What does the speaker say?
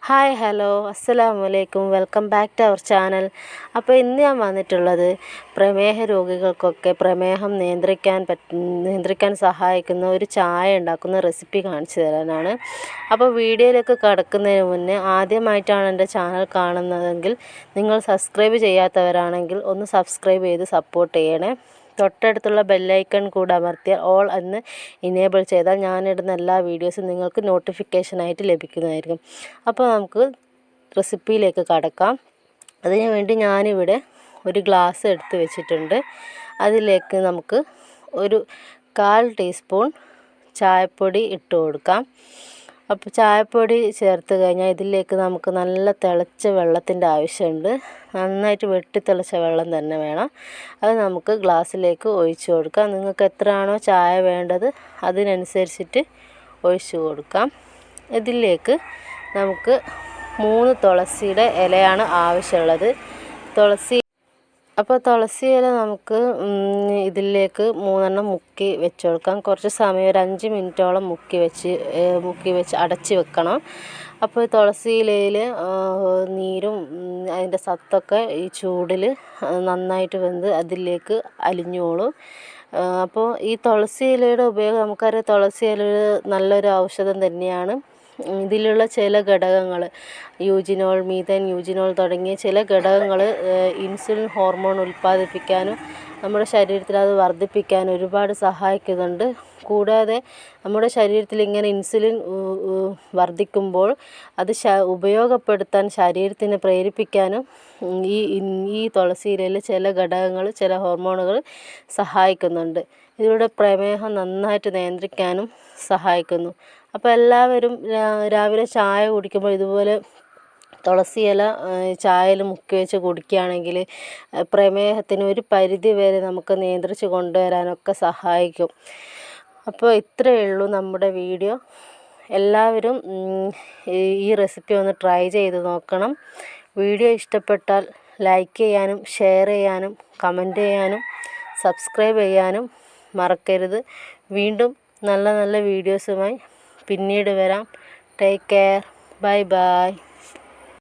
Hi hello അസ്സലാമലൈക്കും welcome back to our channel. അപ്പോൾ ഇന്ന് ഞാൻ വന്നിട്ടുള്ളത് പ്രമേഹ രോഗികൾക്കൊക്കെ പ്രമേഹം നിയന്ത്രിക്കാൻ സഹായിക്കുന്ന ഒരു ചായ ഉണ്ടാക്കുന്ന റെസിപ്പി കാണിച്ചു തരാനാണ്. അപ്പോൾ വീഡിയോയിലേക്ക് കടക്കുന്നതിന് മുന്നേ ആദ്യമായിട്ടാണ് എൻ്റെ ചാനൽ കാണുന്നതെങ്കിൽ നിങ്ങൾ സബ്സ്ക്രൈബ് ചെയ്യാത്തവരാണെങ്കിൽ ഒന്ന് സബ്സ്ക്രൈബ് ചെയ്ത് സപ്പോർട്ട് ചെയ്യണേ. തൊട്ടടുത്തുള്ള ബെല്ലൈക്കൺ കൂടെ അമർത്തിയാൽ ഓൾ എന്ന് ഇനേബിൾ ചെയ്താൽ ഞാനിടുന്ന എല്ലാ വീഡിയോസും നിങ്ങൾക്ക് നോട്ടിഫിക്കേഷനായിട്ട് ലഭിക്കുന്നതായിരിക്കും. അപ്പോൾ നമുക്ക് റെസിപ്പിയിലേക്ക് കടക്കാം. അതിനു വേണ്ടി ഞാനിവിടെ ഒരു ഗ്ലാസ് എടുത്ത് വെച്ചിട്ടുണ്ട്. അതിലേക്ക് നമുക്ക് ഒരു 1/4 ടീസ്പൂൺ ചായപ്പൊടി ഇട്ട് കൊടുക്കാം. അപ്പോൾ ചായപ്പൊടി ചേർത്ത് കഴിഞ്ഞാൽ ഇതിലേക്ക് നമുക്ക് നല്ല തിളച്ച വെള്ളത്തിൻ്റെ ആവശ്യമുണ്ട്. നന്നായിട്ട് വെട്ടിത്തിളച്ച വെള്ളം തന്നെ വേണം. അത് നമുക്ക് ഗ്ലാസ്സിലേക്ക് ഒഴിച്ചു കൊടുക്കാം. നിങ്ങൾക്ക് എത്രയാണോ ചായ വേണ്ടത് അതിനനുസരിച്ചിട്ട് ഒഴിച്ചു കൊടുക്കാം. ഇതിലേക്ക് നമുക്ക് 3 തുളസിയുടെ ഇലയാണ് ആവശ്യമുള്ളത്. തുളസി ഇല നമുക്ക് ഇതിലേക്ക് 3 മുക്കി വെച്ച് കൊടുക്കാം. കുറച്ച് സമയം ഒരു 5 മിനിറ്റോളം മുക്കി വെച്ച് അടച്ച് വെക്കണം. അപ്പോൾ തുളസി ഇലയിൽ നീരും അതിൻ്റെ സത്തൊക്കെ ഈ ചൂടിൽ നന്നായിട്ട് വെന്ത് അതിലേക്ക് അലിഞ്ഞോളും. അപ്പോൾ ഈ തുളസി ഇലയുടെ ഉപയോഗം നമുക്കറിയാം, തുളസി ഇല നല്ലൊരു ഔഷധം തന്നെയാണ്. ഇതിലുള്ള ചില ഘടകങ്ങൾ യൂജിനോൾ, മീഥൈൻ, യൂജിനോൾ തുടങ്ങിയ ചില ഘടകങ്ങൾ ഇൻസുലിൻ ഹോർമോൺ ഉൽപ്പാദിപ്പിക്കാനും നമ്മുടെ ശരീരത്തിൽ അത് വർദ്ധിപ്പിക്കാനും ഒരുപാട് സഹായിക്കുന്നുണ്ട്. കൂടാതെ നമ്മുടെ ശരീരത്തിൽ ഇങ്ങനെ ഇൻസുലിൻ വർദ്ധിക്കുമ്പോൾ അത് ഉപയോഗപ്പെടുത്താൻ ശരീരത്തിനെ പ്രേരിപ്പിക്കാനും ഈ തുളസി ഇലയിൽ ചില ഘടകങ്ങൾ, ചില ഹോർമോണുകൾ സഹായിക്കുന്നുണ്ട്. ഇതിലൂടെ പ്രമേഹം നന്നായിട്ട് നിയന്ത്രിക്കാനും സഹായിക്കുന്നു. അപ്പോൾ എല്ലാവരും രാവിലെ ചായ കുടിക്കുമ്പോൾ ഇതുപോലെ തുളസി ഇല ചായയിൽ മുക്കി വെച്ച് കുടിക്കുകയാണെങ്കിൽ പ്രമേഹത്തിന് ഒരു പരിധി വരെ നമുക്ക് നിയന്ത്രിച്ച് കൊണ്ടുവരാനൊക്കെ സഹായിക്കും. അപ്പോൾ ഇത്രയേ ഉള്ളൂ നമ്മുടെ വീഡിയോ. എല്ലാവരും ഈ റെസിപ്പി ഒന്ന് ട്രൈ ചെയ്ത് നോക്കണം. വീഡിയോ ഇഷ്ടപ്പെട്ടാൽ ലൈക്ക് ചെയ്യാനും ഷെയർ ചെയ്യാനും കമൻറ്റ് ചെയ്യാനും സബ്സ്ക്രൈബ് ചെയ്യാനും മറക്കരുത്. വീണ്ടും നല്ല നല്ല വീഡിയോസുമായി പിന്നീട് വരാം. Take care. Bye bye.